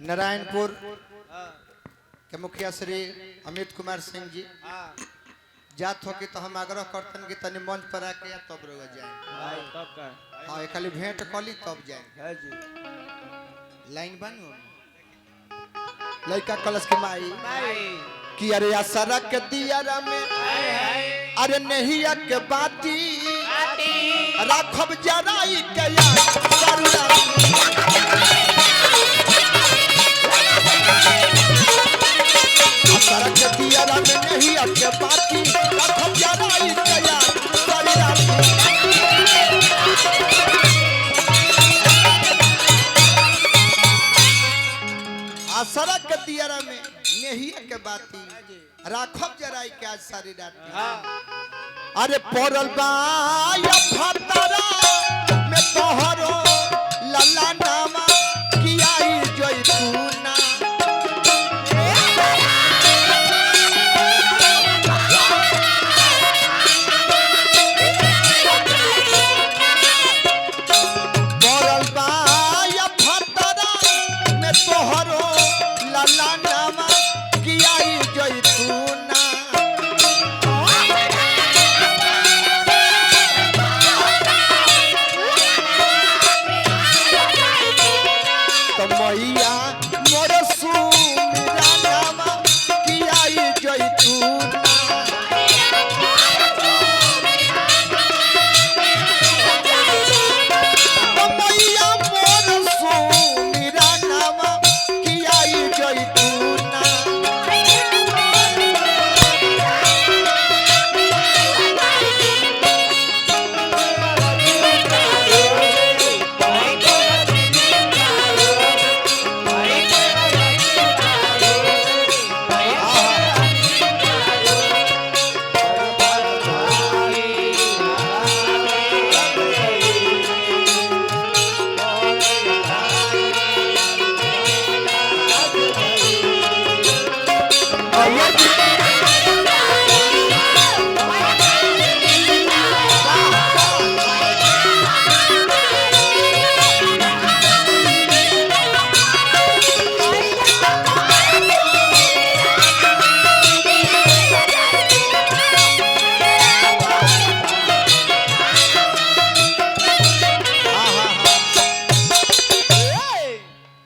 नारायणपुर के मुखिया श्री अमित कुमार सिंह जी जात हो कि तो हम आग्रह करतन कि तनी मंच पर आके तब रोग जाए तब का हाँ खाली भेंट कली तब जाए है जी लाइन बनू लड़का कलश के माई भाई कि अरे असरा के दियारा में अरे नहीं के बाती राखब जराई के असरा के दियारा में नहीं के बाती राखब जराई के असरा के दियारा में नहीं के बाती राखब जराई के आज सारी रात अरे पड़ल बाया फतरा में तोहरो लल्ला नामा कियाई जैतूना पड़ल बाया फतरा में तोहरो लल्ला नामा कियाई जैतूना मैया मोर सुमिरा नामा कियाई जैतूना मैया मोर सुमिरा नामा कियाई जैतूना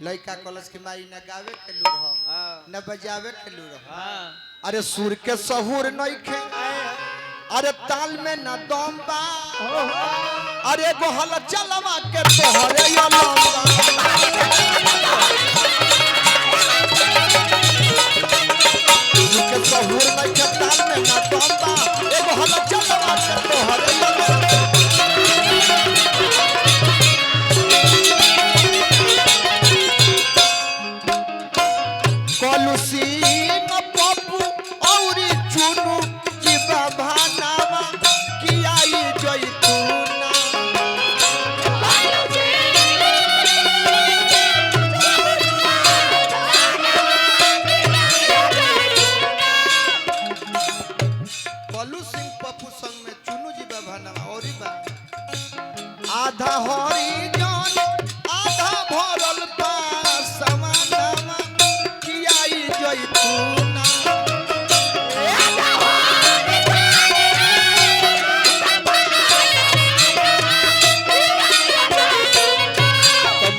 लड़का कलश की माई न गावे के लूर हो न बजावे के लूर हो अरे सुर के सहूर नहीं खे अरे ताल में न दम बा अरे गोहल चलवा के तोहरे या लंबा सुर के सहूर नहीं खे ताल में न दम बा ए गोहल चलवा के तोहरे या लंबा कलुसीन पप्पू औरी चुनु जीवा भानावा कियाई जैतूना कलु सिंह पप्पू संग में चुनु जीवा भानावा औरी बा आधा हरी जन आधा भरल पा समानावा कियाई जैतूना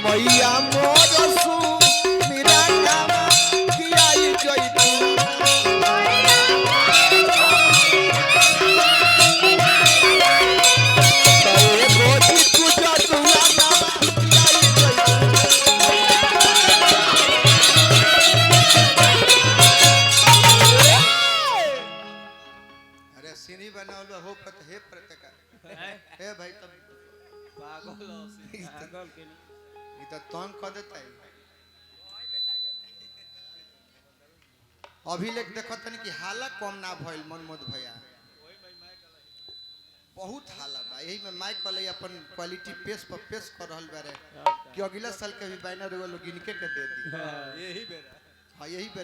मैया मोर सुमिरा नामा कियाई जैतूना तोरे गोदी पूजा दुआ नामा कियाई जैतूना अरे सीढ़ी बनावल हो प्रत हे प्रतका हे भाई तब पागल पागल के ई तो तंग कर देता है अभी लेक देखत कि हाला कम ना भइल मनमोद भैया बहुत हाला बा यही में माइक वाले अपन क्वालिटी पेश पर पेश कर रहल बारे कि अगला साल के भी बैनर वो लोग इनके के दे दी यही बेरा हां यही